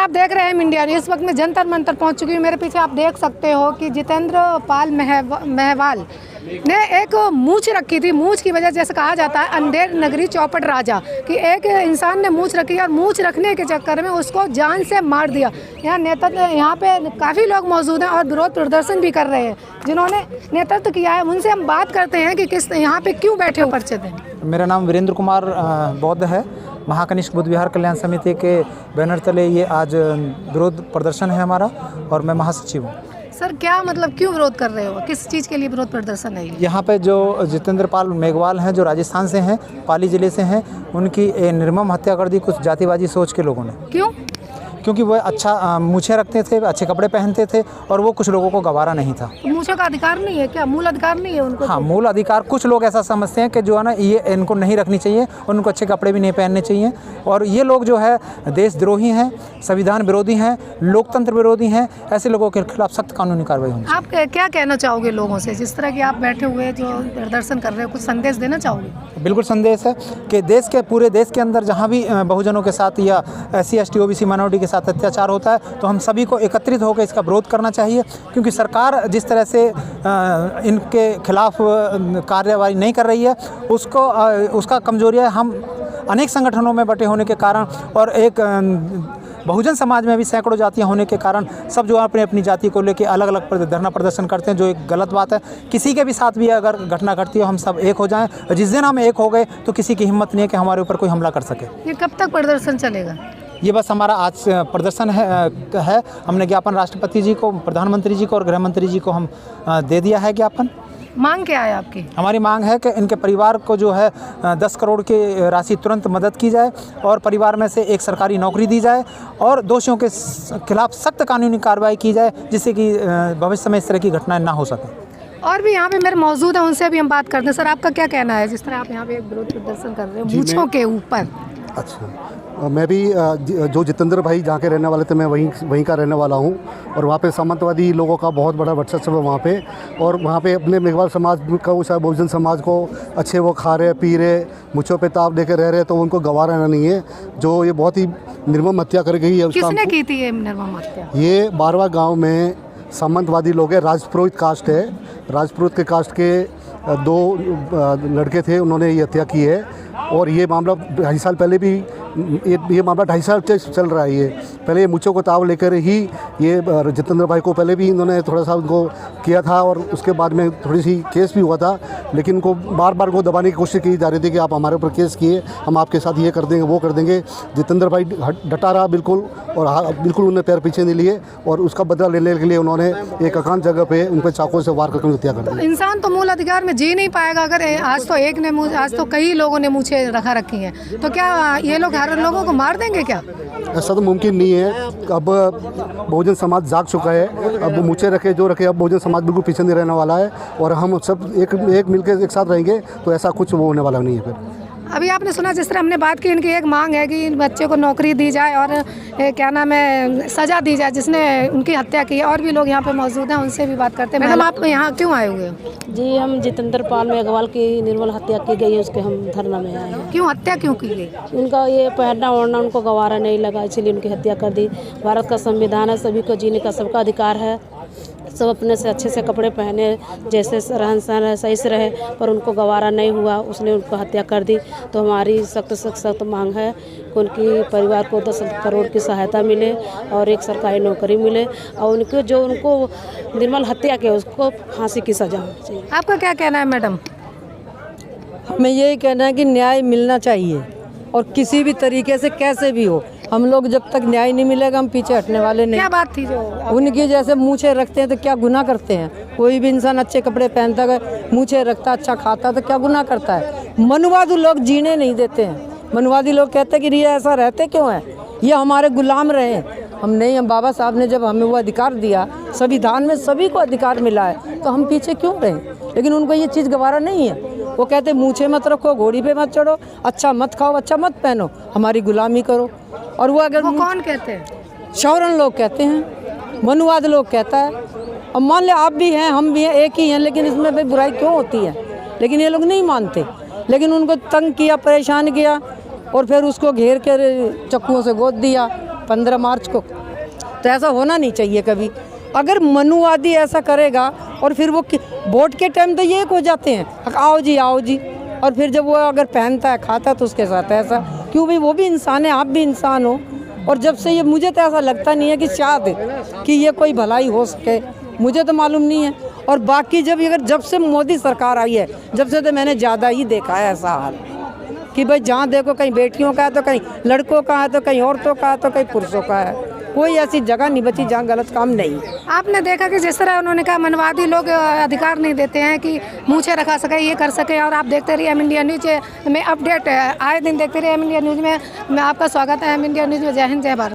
आप देख रहे हैं इंडिया न्यूज़। इस वक्त मैं जंतर मंतर पहुंच चुकी हूँ। मेरे पीछे आप देख सकते हो कि जितेंद्र पाल मेहवाल ने एक मूंछ रखी थी। मूंछ की वजह जैसे कहा जाता है अंधेर नगरी चौपट राजा कि एक इंसान ने मूंछ रखी और मूंछ रखने के चक्कर में उसको जान से मार दिया। यहाँ पे काफ़ी लोग मौजूद हैं और विरोध प्रदर्शन भी कर रहे हैं जिन्होंने नेतृत्व किया है। उनसे हम बात करते हैं कि किस यहाँ पे क्यों बैठे हो परिचित हैं। मेरा नाम वीरेंद्र कुमार बौद्ध है। महाकनिष्क बुद्ध विहार कल्याण समिति के बैनर तले ये आज विरोध प्रदर्शन है हमारा और मैं महासचिव हूँ। सर क्या मतलब क्यों विरोध कर रहे हो, किस चीज़ के लिए विरोध प्रदर्शन है? यहाँ पे जो जितेंद्र पाल मेघवाल हैं जो राजस्थान से हैं, पाली ज़िले से हैं, उनकी निर्मम हत्या कर दी कुछ जातिवादी सोच के लोगों ने। क्यों? क्योंकि वो अच्छा मूछें रखते थे, अच्छे कपड़े पहनते थे और वो कुछ लोगों को गवारा नहीं था। मूछों का अधिकार नहीं है क्या? मूल अधिकार नहीं है उनको? हाँ, मूल अधिकार कुछ लोग ऐसा समझते हैं कि जो है ना ये इनको नहीं रखनी चाहिए और उनको अच्छे कपड़े भी नहीं पहनने चाहिए। और ये लोग जो है देशद्रोही हैं, संविधान विरोधी हैं, लोकतंत्र विरोधी हैं। ऐसे लोगों के खिलाफ सख्त कानूनी कार्रवाई होनी चाहिए। आप क्या कहना चाहोगे लोगों से, जिस तरह की आप बैठे हुए जो प्रदर्शन कर रहे हो, कुछ संदेश देना चाहोगे? बिल्कुल संदेश है कि पूरे देश के अंदर जहाँ भी बहुजनों के साथ या SC ST OBC माइनॉरिटी के साथ अत्याचार होता है तो हम सभी को एकत्रित होकर इसका विरोध करना चाहिए। क्योंकि सरकार जिस तरह से इनके खिलाफ कार्रवाई नहीं कर रही है उसका कमजोरी है। हम अनेक संगठनों में बटे होने के कारण और एक बहुजन समाज में भी सैकड़ों जातियां होने के कारण सब जो अपने अपनी जाति को लेकर अलग अलग धरना प्रदर्शन करते हैं, जो एक गलत बात है। किसी के भी साथ भी अगर घटना घटती है हम सब एक हो जाएं। जिस दिन हम एक हो गए तो किसी की हिम्मत नहीं है कि हमारे ऊपर कोई हमला कर सके। ये कब तक प्रदर्शन चलेगा? ये बस हमारा आज प्रदर्शन है। हमने ज्ञापन राष्ट्रपति जी को, प्रधानमंत्री जी को और गृह मंत्री जी को हम दे दिया है ज्ञापन। मांग क्या है आपकी? हमारी मांग है कि इनके परिवार को जो है 10 करोड़ की राशि तुरंत मदद की जाए और परिवार में से एक सरकारी नौकरी दी जाए और दोषियों के खिलाफ सख्त कानूनी कार्रवाई की जाए जिससे कि भविष्य में इस तरह की घटनाएं ना हो सकें। और भी यहाँ पे मेरे मौजूद हैं, उनसे भी हम बात करते हैं। सर आपका क्या कहना है जिस तरह आप यहाँ पे एक विरोध प्रदर्शन कर रहे हो मूंछों के ऊपर? अच्छा, मैं भी जो जितेंद्र भाई जहाँ के रहने वाले थे मैं वहीं का रहने वाला हूँ और वहाँ पे सामंतवादी लोगों का बहुत बड़ा वर्चस्व है वहाँ पे। और वहाँ पे अपने मेघवाल समाज का वो शायद बहुजन समाज को अच्छे वो खा रहे पी रहे मुँछों पे ताव लेकर रह रहे तो उनको गवारा नहीं है। जो ये बहुत ही निर्मम हत्या कर गई है। किसने की थी ये निर्मम हत्या? ये बारवा गाँव में सामंतवादी लोग हैं, राजपुरोहित कास्ट है। राजपुरोहित के कास्ट के 2 लड़के थे, उन्होंने ये हत्या की है। और ये मामला 2.5 साल पहले भी ये मामला 2.5 साल से चल रहा है। ये पहले ये मुझको को ताव लेकर ही ये जितेंद्र भाई को पहले भी इन्होंने थोड़ा सा उनको किया था और उसके बाद में थोड़ी सी केस भी हुआ था। लेकिन उनको बार बार वो दबाने की कोशिश की जा रही थी कि आप हमारे ऊपर केस किए, हम आपके साथ ये कर देंगे वो कर देंगे। जितेंद्र भाई डटा रहा बिल्कुल और बिल्कुल उन्होंने पैर पीछे नहीं लिए और उसका बदला लेने के लिए उन्होंने एक एकांत जगह पे उन पर चाकू से वार करके हत्या कर दी। इंसान तो मूल अधिकार में जी नहीं पाएगा अगर आज तो कई लोगों ने मुझे रखा रखी है तो क्या ये लोग हर लोगों को मार देंगे क्या? ऐसा तो मुमकिन नहीं है। अब बहुजन समाज जाग चुका है। अब मुझे रखे जो रखे, अब बहुजन समाज बिल्कुल पीछे नहीं रहने वाला है और हम सब एक मिलकर एक साथ रहेंगे तो ऐसा कुछ वो होने वाला नहीं है। फिर अभी आपने सुना जिस तरह हमने बात की, इनकी एक मांग है कि इन बच्चे को नौकरी दी जाए और क्या नाम है सज़ा दी जाए जिसने उनकी हत्या की है। और भी लोग यहाँ पे मौजूद हैं, उनसे भी बात करते हैं। मैडम आप यहाँ क्यों आए हुए हो? जी हम जितेंद्र पाल मेघवाल की निर्मल हत्या की गई है उसके हम धरना में आए हैं। क्यों हत्या क्यों की गई? उनका ये पहनना ओढ़ना उनको गवारा नहीं लगा इसलिए उनकी हत्या कर दी। भारत का संविधान है, सभी को जीने का सबका अधिकार है। सब अपने से अच्छे से कपड़े पहने, जैसे रहन सहन है सही से रहे, पर उनको गवारा नहीं हुआ, उसने उनको हत्या कर दी। तो हमारी सख्त मांग है कि उनकी परिवार को 10 करोड़ की सहायता मिले और एक सरकारी नौकरी मिले और उनको जो उनको निर्मल हत्या किया उसको फांसी की सजा होनी चाहिए। आपका क्या कहना है मैडम? हमें यही कहना है कि न्याय मिलना चाहिए और किसी भी तरीके से कैसे भी हो। हम लोग जब तक न्याय नहीं मिलेगा हम पीछे हटने वाले नहीं। क्या बात थी जो उनकी जैसे मूछें रखते हैं तो क्या गुनाह करते हैं? कोई भी इंसान अच्छे कपड़े पहनता है, मूछें रखता, अच्छा खाता तो क्या गुनाह करता है? मनुवादी लोग जीने नहीं देते हैं। मनुवादी लोग कहते हैं कि ये ऐसा रहते क्यों है, ये हमारे गुलाम रहे। हम नहीं, हम बाबा साहब ने जब हमें वो अधिकार दिया, संविधान में सभी को अधिकार मिला है, तो हम पीछे क्यों रहें? लेकिन उनको ये चीज़ गवारा नहीं है। वो कहते मूछें मत रखो, घोड़ी पे मत चढ़ो, अच्छा मत खाओ, अच्छा मत पहनो, हमारी गुलामी करो। और वो अगर कौन कहते हैं? शौरन लोग कहते हैं, मनुवाद लोग कहता है। अब मान ले आप भी हैं हम भी हैं, एक ही हैं, लेकिन इसमें भाई बुराई क्यों होती है? लेकिन ये लोग नहीं मानते। लेकिन उनको तंग किया, परेशान किया और फिर उसको घेर कर चक्कुओं से गोद दिया। 15 मार्च को, तो ऐसा होना नहीं चाहिए कभी। अगर मनुवादी ऐसा करेगा और फिर वो वोट के टाइम तो ये एक हो जाते हैं, आओ जी, और फिर जब वो अगर पहनता है खाता है तो उसके साथ ऐसा क्यों? भाई वो भी इंसान है, आप भी इंसान हो। और जब से ये, मुझे तो ऐसा लगता नहीं है कि शायद कि ये कोई भलाई हो सके, मुझे तो मालूम नहीं है। और बाकी जब से मोदी सरकार आई है, जब से तो मैंने ज़्यादा ही देखा है ऐसा हाल कि भाई जहाँ देखो कहीं बेटियों का है तो कहीं लड़कों का है तो कहीं औरतों का है तो कहीं पुरुषों का है, कोई ऐसी जगह नहीं बची जहाँ गलत काम नहीं। आपने देखा कि जिस तरह उन्होंने कहा मनवादी लोग अधिकार नहीं देते हैं कि मूछें रखा सके, ये कर सके। और आप देखते रहिए एम इंडिया न्यूज़ में अपडेट आए दिन देखते रहिए एम इंडिया न्यूज़ में। मैं आपका स्वागत है एम इंडिया न्यूज़ में। जय हिंद, जय भारत।